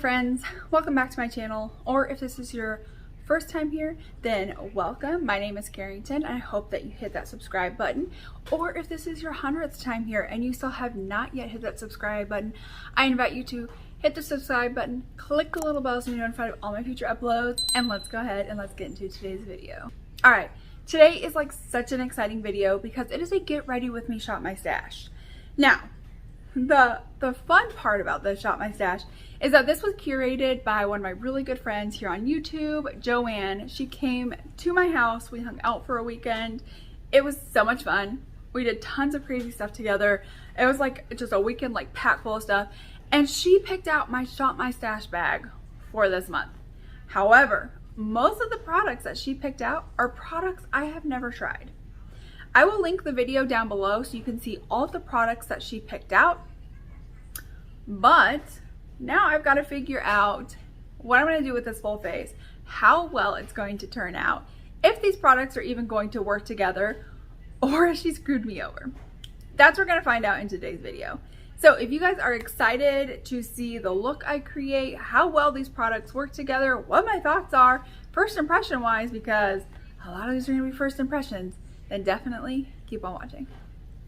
friends, welcome back to my channel, or if this is your first time here, then welcome. My name is Carrington and I hope that you hit that subscribe button, or if this is your 100th time here and you still have not yet hit that subscribe button, I invite you to hit the subscribe button, click the little bell so you're notified of all my future uploads, and let's go ahead and let's get into today's video. Alright, today is like such an exciting video because it is a get ready with me shop my stash. Now, the fun part about the Shop My Stash is that this was curated by one of my really good friends here on YouTube, Joann. She came to my house, we hung out for a weekend. It was so much fun. We did tons of crazy stuff together. It was like just a weekend like packed full of stuff. And she picked out my Shop My Stash bag for this month. However, most of the products that she picked out are products I have never tried. I will link the video down below so you can see all of the products that she picked out. But now I've got to figure out what I'm going to do with this full face, how well it's going to turn out, if these products are even going to work together, or if she screwed me over. That's what we're going to find out in today's video. So if you guys are excited to see the look I create, how well these products work together, what my thoughts are, first impression wise, because a lot of these are going to be first impressions, then definitely keep on watching.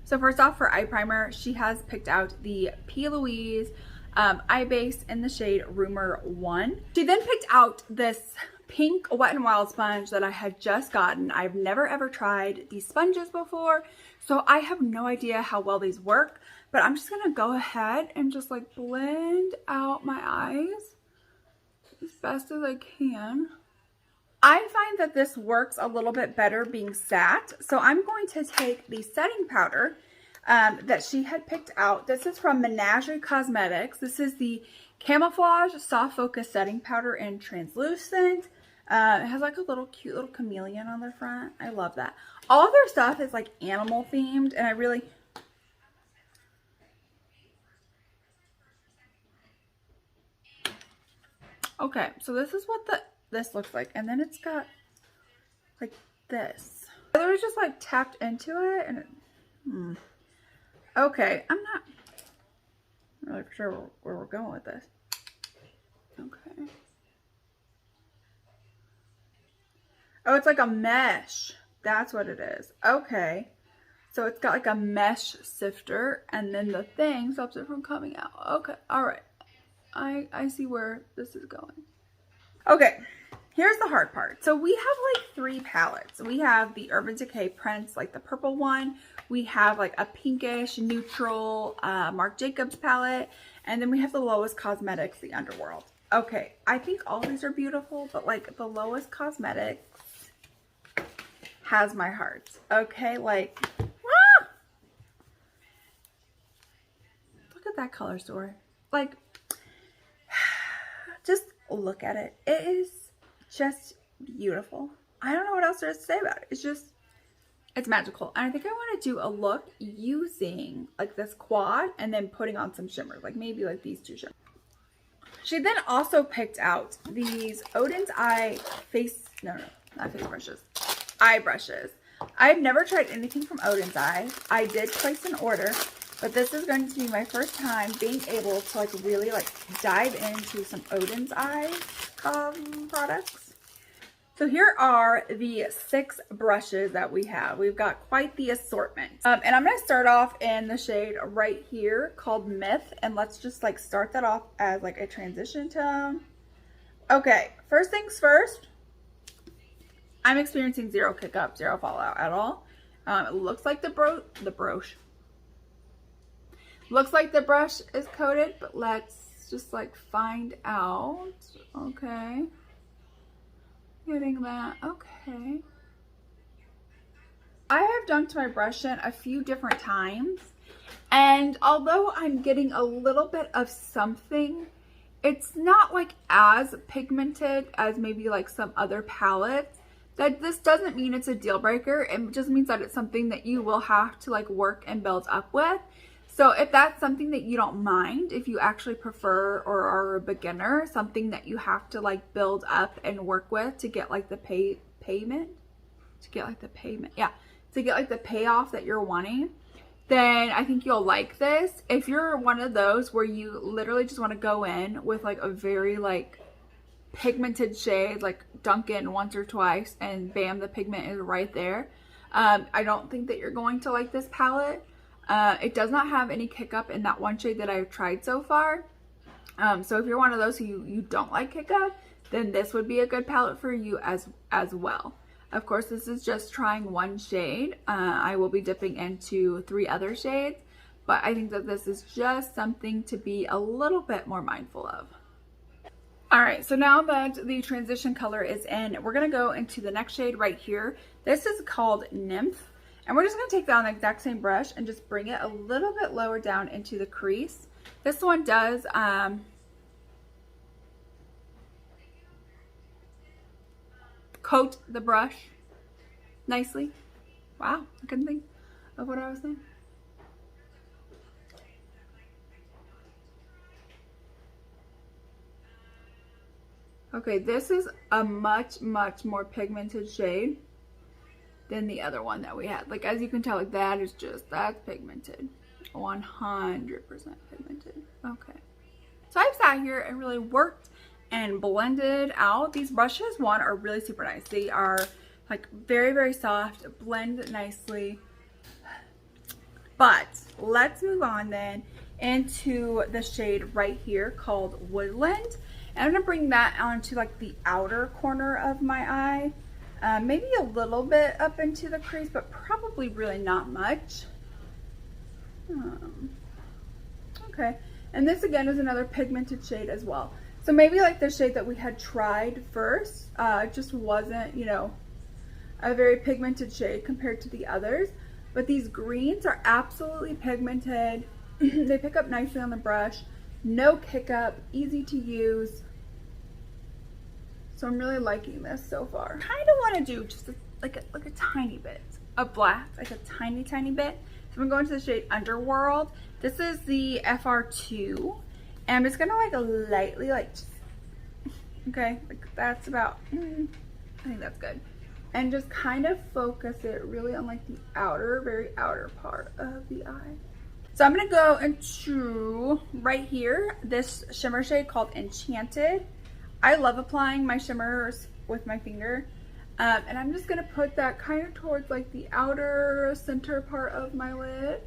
So first off, for eye primer, she has picked out the P. Louise eye base in the shade Rumor 1. She then picked out this pink Wet n Wild sponge that I had just gotten. I've never ever tried these sponges before, so I have no idea how well these work, but I'm just gonna go ahead and just like blend out my eyes as best as I can. I find that this works a little bit better being satin, so I'm going to take the setting powder that she had picked out. This is from Menagerie Cosmetics. This is the Camouflage Soft Focus Setting Powder in Translucent. It has like a little cute little chameleon on the front. I love that. All of their stuff is like animal themed, and I really... Okay, so this is what this looks like, and then it's got like this. I literally just like tapped into it and it, okay, I'm not really sure where we're going with this. Okay. Oh, it's like a mesh. That's what it is. Okay. So it's got like a mesh sifter, and then the thing stops it from coming out. Okay, all right. I see where this is going. Okay. Here's the hard part. So we have like 3 palettes. We have the Urban Decay Prince, like the purple one. We have like a pinkish, neutral Marc Jacobs palette. And then we have the Lowest Cosmetics, the Underworld. Okay, I think all these are beautiful, but like the Lowest Cosmetics has my heart. Okay, like, ah! Look at that color story. Like, just look at it. It is just beautiful. I don't know what else there is to say about it. It's magical. And I think I want to do a look using like this quad and then putting on some shimmers, like maybe like these 2 shimmers. She then also picked out these Odin's Eye eye brushes. I've never tried anything from Odin's Eye. I did place an order, but this is going to be my first time being able to like really like dive into some Odin's Eye products. So here are the 6 brushes that we have. We've got quite the assortment. And I'm going to start off in the shade right here called Myth. And let's just like start that off as like a transition tone. Okay, first things first. I'm experiencing 0 kick up, 0 fallout at all. It looks like the brush. Looks like the brush is coated, but let's just like find out. Okay. Getting that. Okay. I have dunked my brush in a few different times, and although I'm getting a little bit of something, it's not like as pigmented as maybe like some other palettes. That this doesn't mean it's a deal breaker. It just means that it's something that you will have to like work and build up with. So if that's something that you don't mind, if you actually prefer or are a beginner, something that you have to like build up and work with to get like the payoff that you're wanting, then I think you'll like this. If you're one of those where you literally just want to go in with like a very like pigmented shade, like dunk in once or twice and bam, the pigment is right there. I don't think that you're going to like this palette. It does not have any kick up in that one shade that I've tried so far. So if you're one of those who you don't like kick up, then this would be a good palette for you as well. Of course, this is just trying one shade. I will be dipping into 3 other shades, but I think that this is just something to be a little bit more mindful of. All right, so now that the transition color is in, we're gonna go into the next shade right here. This is called Nymph, and we're just gonna take that on the exact same brush and just bring it a little bit lower down into the crease. This one does coat the brush nicely. Wow, I couldn't think of what I was saying. Okay, this is a much more pigmented shade than the other one that we had. Like, as you can tell, like that is just, that's pigmented. 100% pigmented. Okay. So I've sat here and really worked and blended out. These brushes, one, are really super nice. They are like very soft, blend nicely. But let's move on then into the shade right here called Woodland. And I'm gonna bring that onto like the outer corner of my eye. Maybe a little bit up into the crease, but probably really not much. Okay, and this again is another pigmented shade as well. So maybe like the shade that we had tried first, just wasn't, you know, a very pigmented shade compared to the others. But these greens are absolutely pigmented. They pick up nicely on the brush. No kick up, easy to use. So I'm really liking this so far. Kind of want to do just like a tiny bit of black, like a tiny bit. So I'm going to the shade Underworld. This is the FR2, and I'm just gonna like lightly okay, like that's about, I think that's good. And just kind of focus it really on like the very outer part of the eye. So I'm gonna go into right here, this shimmer shade called Enchanted. I love applying my shimmers with my finger. And I'm just gonna put that kind of towards like the outer center part of my lid.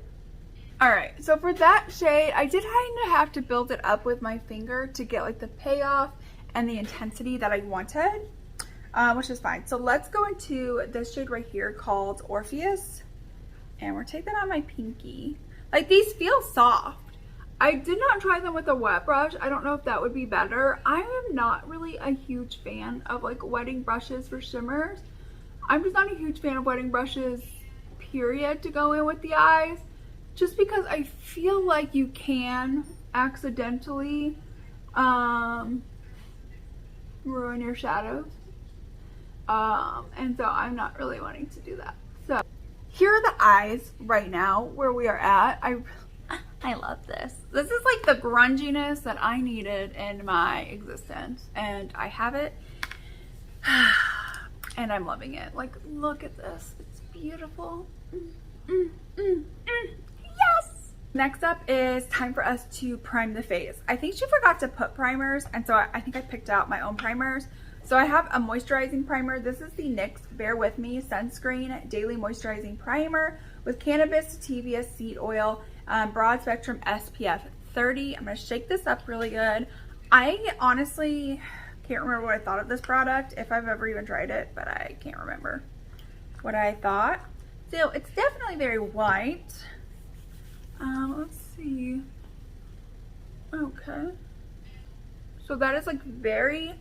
All right, so for that shade, I did kind of have to build it up with my finger to get like the payoff and the intensity that I wanted, which is fine. So let's go into this shade right here called Orpheus. And we're taking on my pinky. Like, these feel soft. I did not try them with a wet brush. I don't know if that would be better. I am not really a huge fan of like wetting brushes for shimmers. I'm just not a huge fan of wetting brushes, period, to go in with the eyes. Just because I feel like you can accidentally ruin your shadows. And so I'm not really wanting to do that. So here are the eyes right now where we are at. I love this. This is like the grunginess that I needed in my existence, and I have it. And I'm loving it. Like, look at this. It's beautiful. Yes! Next up is time for us to prime the face. I think she forgot to put primers, and so I think I picked out my own primers. So I have a moisturizing primer. This is the NYX Bear With Me Sunscreen Daily Moisturizing Primer with cannabis sativa seed oil, broad spectrum SPF 30. I'm gonna shake this up really good. I honestly can't remember what I thought of this product, if I've ever even tried it, but I can't remember what I thought. So it's definitely very white. Let's see. Okay. So that is like very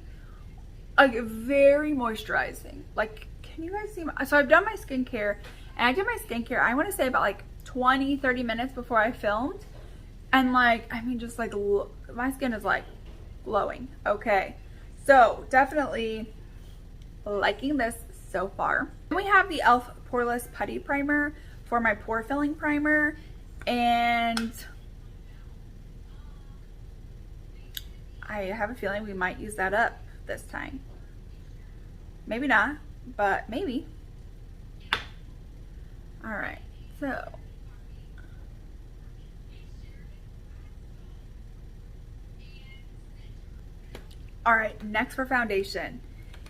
moisturizing. Like, can you guys see so I've done my skincare, and I did my skincare, I want to say about like 20-30 minutes before I filmed, and like, I mean, just like my skin is like glowing. Okay, so definitely liking this so far. Then we have the e.l.f. Poreless Putty Primer for my pore filling primer, and I have a feeling we might use that up this time. Maybe not, but maybe. All right, so All right, next for foundation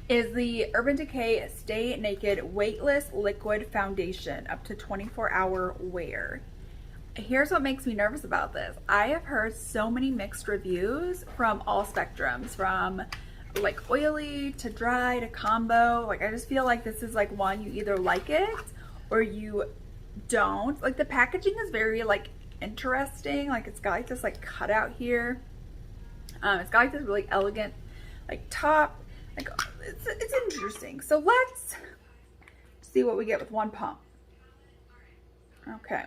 is the Urban Decay Stay Naked Weightless Liquid Foundation up to 24-hour wear. Here's what makes me nervous about this. I have heard so many mixed reviews from all spectrums, from like oily to dry to combo. Like I just feel like this is like one, you either like it or you don't. Like the packaging is very like interesting. Like it's got like this like cutout here. It's got like this really elegant like top. Like it's interesting. So let's see what we get with one pump. Okay.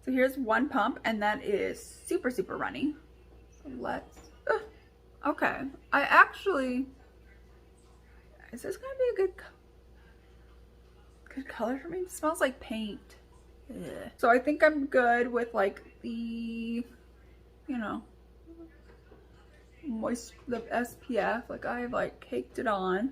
So here's one pump, and that is super, super runny. So let's, okay. I actually, is this gonna be a good color for me? It smells like paint. Ugh. So I think I'm good with like the, you know, the SPF. Like I have like caked it on.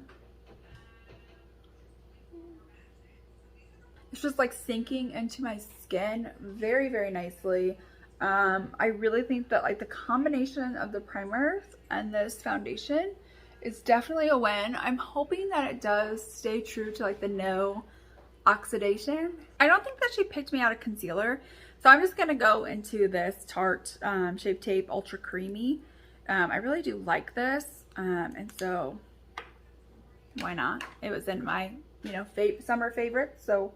It's just like sinking into my skin very, very nicely. I really think that like the combination of the primers and this foundation is definitely a win. I'm hoping that it does stay true to like the no oxidation. I don't think that she picked me out a concealer, so I'm just gonna go into this Tarte Shape Tape Ultra Creamy. I really do like this, and so why not? It was in my, you know, summer favorites, so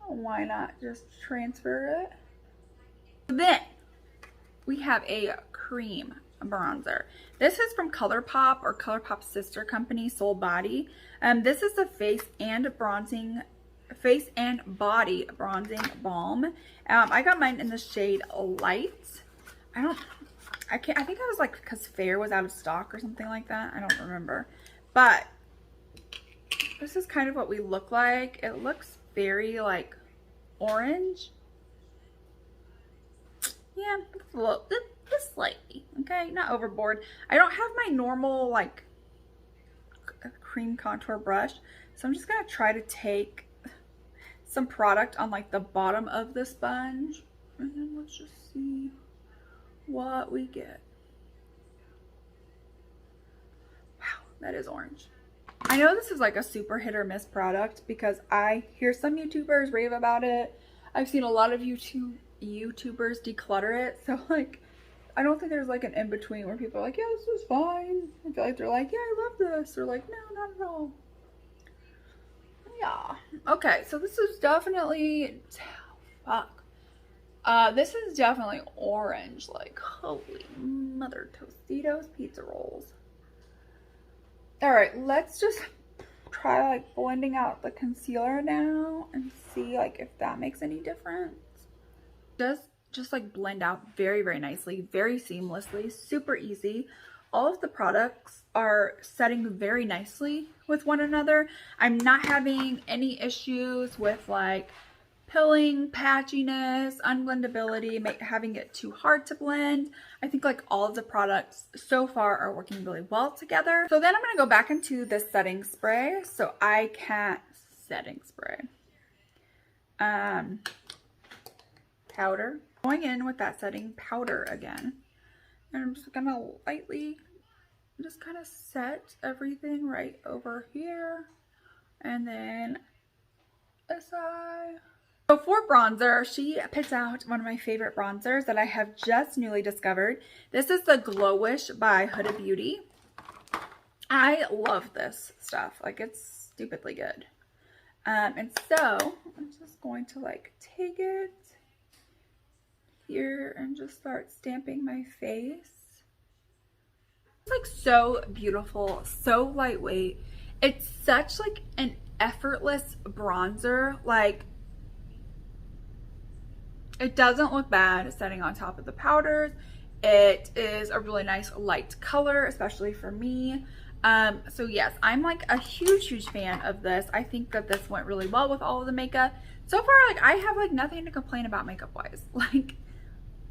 why not just transfer it? Then we have a cream bronzer. This is from ColourPop, or ColourPop's sister company, Soul Body. This is the face and body bronzing balm. I got mine in the shade Light. I think I was like, because Fair was out of stock or something like that. I don't remember. But this is kind of what we look like. It looks very like orange. Yeah, a little, just slightly, okay? Not overboard. I don't have my normal like cream contour brush, so I'm just gonna try to take some product on like the bottom of the sponge, and then let's just see what we get. Wow, that is orange. I know this is like a super hit or miss product because I hear some YouTubers rave about it. I've seen a lot of YouTubers declutter it. So like, I don't think there's like an in-between where people are like, yeah, this is fine. I feel like they're like, yeah, I love this. Or like, no, not at all. Yeah. Okay, so this is definitely, fuck. This is definitely orange. Like, holy mother Tostitos pizza rolls. All right, let's just try like blending out the concealer now and see like if that makes any difference. Does just like blend out very, very nicely, very seamlessly, super easy. All of the products are setting very nicely with one another. I'm not having any issues with like pilling, patchiness, unblendability, having it too hard to blend. I think like all of the products so far are working really well together. So then I'm gonna go back into this setting spray. So I can, setting spray. Powder. Going in with that setting powder again. And I'm just gonna lightly just kind of set everything right over here. And then this eye. So for bronzer, she picked out one of my favorite bronzers that I have just newly discovered. This is the Glowish by Huda Beauty. I love this stuff. Like, it's stupidly good. And so I'm just going to like take it here and just start stamping my face. It's like so beautiful, so lightweight. It's such like an effortless bronzer. Like, it doesn't look bad setting on top of the powders. It is a really nice light color, especially for me. So yes, I'm like a huge fan of this. I think that this went really well with all of the makeup. So far, like, I have like nothing to complain about makeup wise. Like,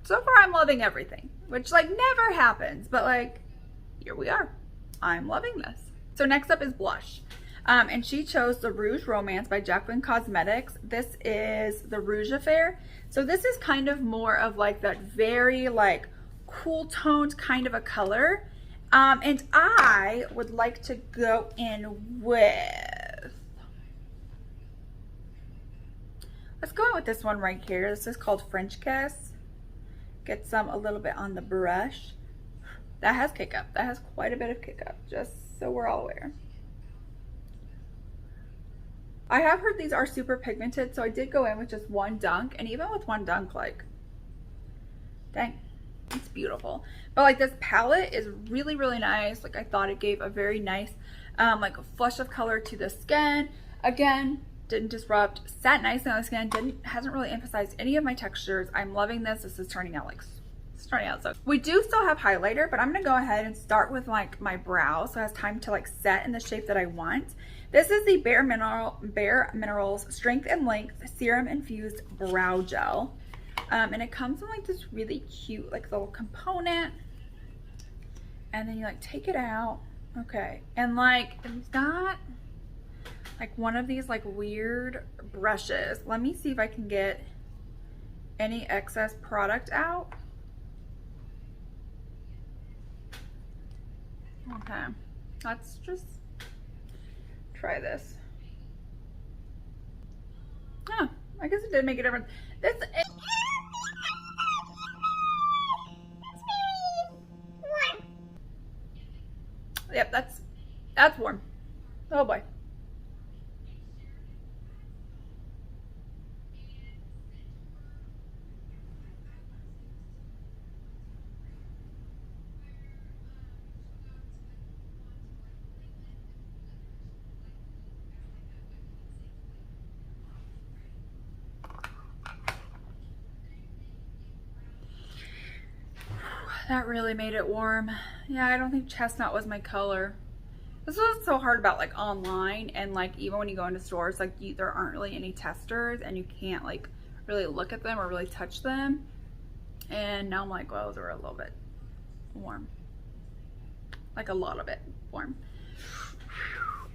so far I'm loving everything, which like never happens, but like, here we are. I'm loving this. So next up is blush. And she chose the Rouge Romance by Jacqueline Cosmetics. This is the Rouge Affair. So this is kind of more of like that very like cool toned kind of a color. And I would like to go in with, let's go in with this one right here. This is called French Kiss. Get some a little bit on the brush. That has kick up. That has quite a bit of kick up, just so we're all aware. I have heard these are super pigmented, so I did go in with just one dunk, and even with one dunk, like, dang, it's beautiful. But like, this palette is really, really nice. Like, I thought it gave a very nice, like, flush of color to the skin. Again, didn't disrupt, sat nicely on the skin, hasn't really emphasized any of my textures. I'm loving this. This is turning out like, it's turning out so. We do still have highlighter, but I'm gonna go ahead and start with like my brow, so it has time to like set in the shape that I want. This is the Bare Minerals Strength and Length Serum Infused Brow Gel. And it comes in like this really cute like little component. And then you like take it out. Okay. And like it's got like one of these like weird brushes. Let me see if I can get any excess product out. Okay. Let's just try this. Oh, I guess it did make a difference. This is warm. Yep, that's warm. Oh boy. That really made it warm. Yeah, I don't think chestnut was my color. This is what's so hard about like online, and like even when you go into stores, like there aren't really any testers and you can't like really look at them or really touch them. And now I'm like, well, those are a little bit warm. Like a lot of it warm.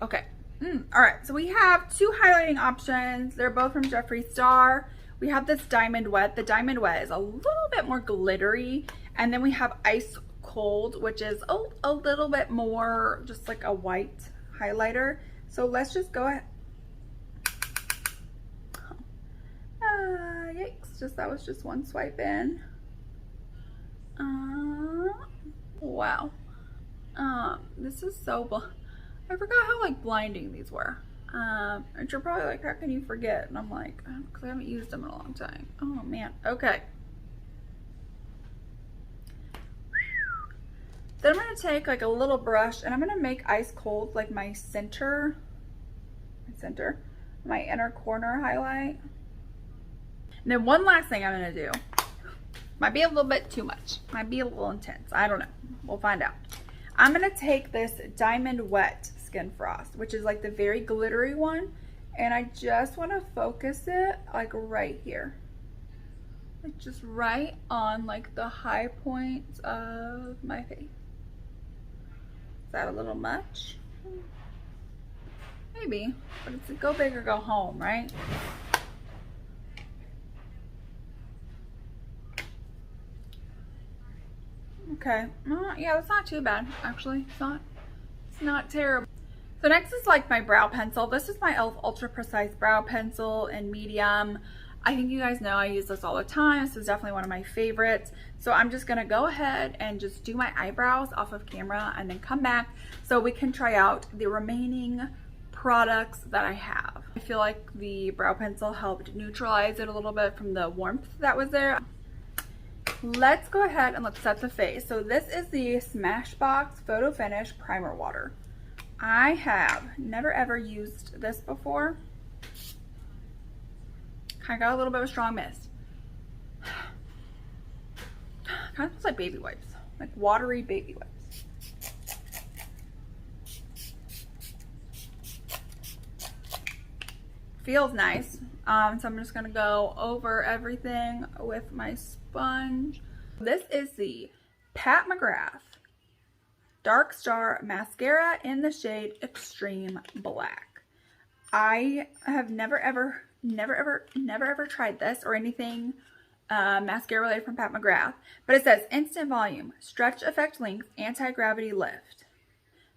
Okay. All right, so we have two highlighting options. They're both from Jeffree Star. We have this Diamond Wet. The Diamond Wet is a little bit more glittery. And then we have Ice Cold, which is a little bit more just like a white highlighter. So let's just go ahead. Yikes, that was just one swipe in. Wow. This is so, I forgot how like blinding these were. And you're probably like, how can you forget? And I'm like, because I haven't used them in a long time. Oh man, okay. Then I'm going to take like a little brush and I'm going to make Ice Cold like my my inner corner highlight. And then one last thing I'm going to do, might be a little bit too much, might be a little intense, I don't know, we'll find out. I'm going to take this Diamond Wet Skin Frost, which is like the very glittery one, and I just want to focus it like right here. Like just right on like the high points of my face. Is that a little much? Maybe, but it's a go big or go home, right? Okay, yeah, that's not too bad, actually. It's not terrible. So next is like my brow pencil. This is my e.l.f. Ultra Precise Brow Pencil in medium. I think you guys know I use this all the time. This is definitely one of my favorites. So I'm just gonna go ahead and just do my eyebrows off of camera and then come back so we can try out the remaining products that I have. I feel like the brow pencil helped neutralize it a little bit from the warmth that was there. Let's go ahead and let's set the face. So this is the Smashbox Photo Finish Primer Water. I have never ever used this before. Kind of got a little bit of a strong mist. Kind of smells like baby wipes, like watery baby wipes. Feels nice. So I'm just gonna go over everything with my sponge. This is the Mcgrath Dark Star Mascara in the shade Extreme Black. I have never ever tried this or anything mascara related from Pat McGrath. But it says instant volume, stretch effect length, anti-gravity lift.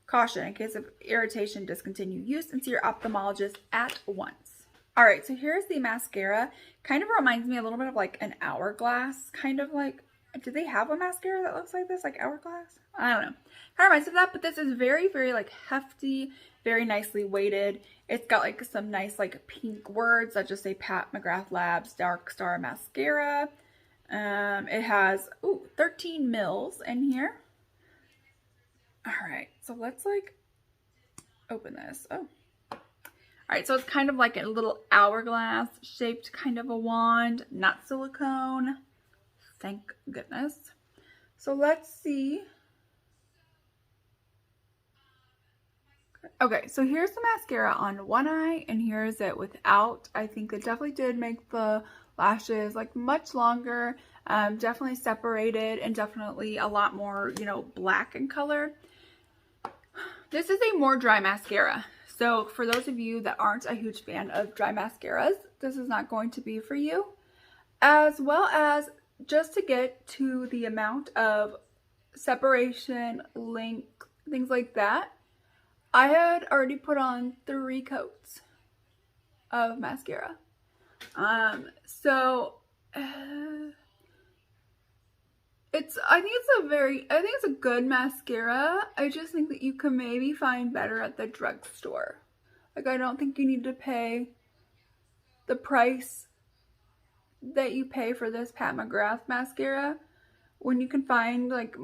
Caution, in case of irritation, discontinue use and see your ophthalmologist at once. All right, so here's the mascara. Kind of reminds me a little bit of like an Hourglass, kind of like, do they have a mascara that looks like this, like Hourglass? I don't know. Kind of reminds me of that, but this is very, very like hefty, very nicely weighted. It's got like some nice like pink words that just say Pat McGrath Labs Dark Star Mascara. It has 13 mils in here. All right, so let's like open this. Oh, all right, so it's kind of like a little hourglass shaped kind of a wand, not silicone. Thank goodness. So let's see. Okay, so here's the mascara on one eye and here's it without. I think it definitely did make the lashes like much longer, definitely separated, and definitely a lot more, you know, black in color. This is a more dry mascara. So for those of you that aren't a huge fan of dry mascaras, this is not going to be for you. As well as just to get to the amount of separation, length, things like that, I had already put on 3 coats of mascara. I think it's a good mascara. I just think that you can maybe find better at the drugstore. Like, I don't think you need to pay the price that you pay for this Pat McGrath mascara when you can find like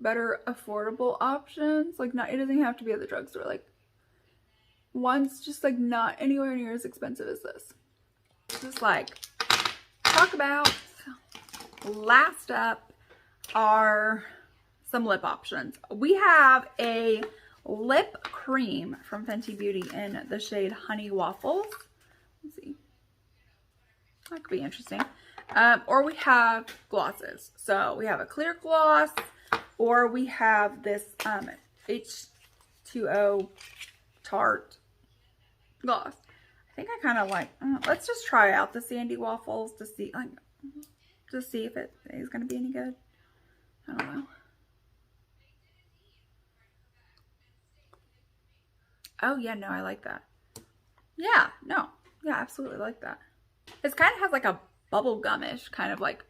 better affordable options. Like, it doesn't have to be at the drugstore. Like, one's just like not anywhere near as expensive as this. Just like talk about. Last up are some lip options. We have a lip cream from Fenty Beauty in the shade Honey Waffles. Let's see. That could be interesting. Or we have glosses. So we have a clear gloss, or we have this H2O Tarte gloss. I think I kind of like, let's just try out the Sandy Waffles to see, like, just see if it is going to be any good. I don't know. Oh yeah, no, I like that. Yeah, no, yeah, absolutely like that. This kind of has like a bubble gumish kind of like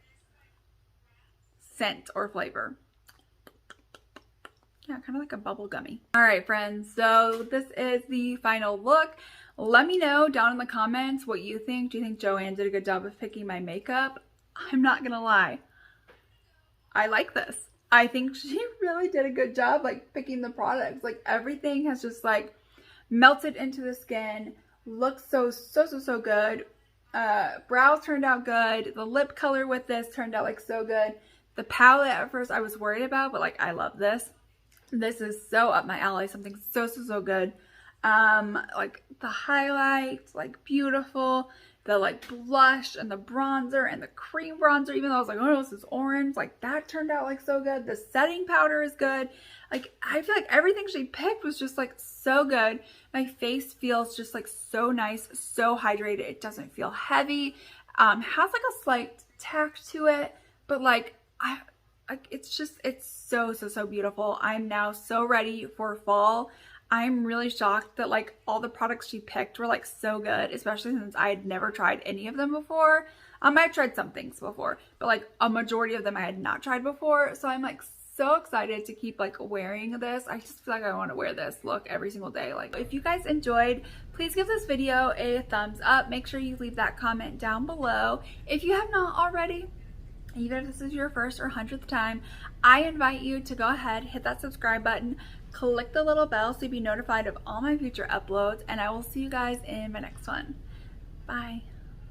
scent or flavor. Yeah, kind of like a bubble gummy. All right, friends, so this is the final look. Let me know down in the comments what you think. Do you think Joann did a good job of picking my makeup? I'm not gonna lie, I like this. I think she really did a good job like picking the products. Like, everything has just like melted into the skin. Looks so good. Brows turned out good. The lip color with this turned out like so good. The palette at first I was worried about, but like, I love this. This is so up my alley. Something so good. Like the highlights, like beautiful. The like blush and the bronzer and the cream bronzer, even though I was like, oh no, this is orange, like that turned out like so good. The setting powder is good. Like, I feel like everything she picked was just like so good. My face feels just like so nice, so hydrated. It doesn't feel heavy. Has like a slight tack to it, but like it's so beautiful. I'm now so ready for fall. I'm really shocked that like all the products she picked were like so good, especially since I had never tried any of them before. I've tried some things before, but like a majority of them I had not tried before. So I'm like so excited to keep like wearing this. I just feel like I want to wear this look every single day. Like, if you guys enjoyed, please give this video a thumbs up. Make sure you leave that comment down below. If you have not already, even if this is your first or 100th time, I invite you to go ahead, hit that subscribe button, click the little bell so you'll be notified of all my future uploads, and I will see you guys in my next one. Bye.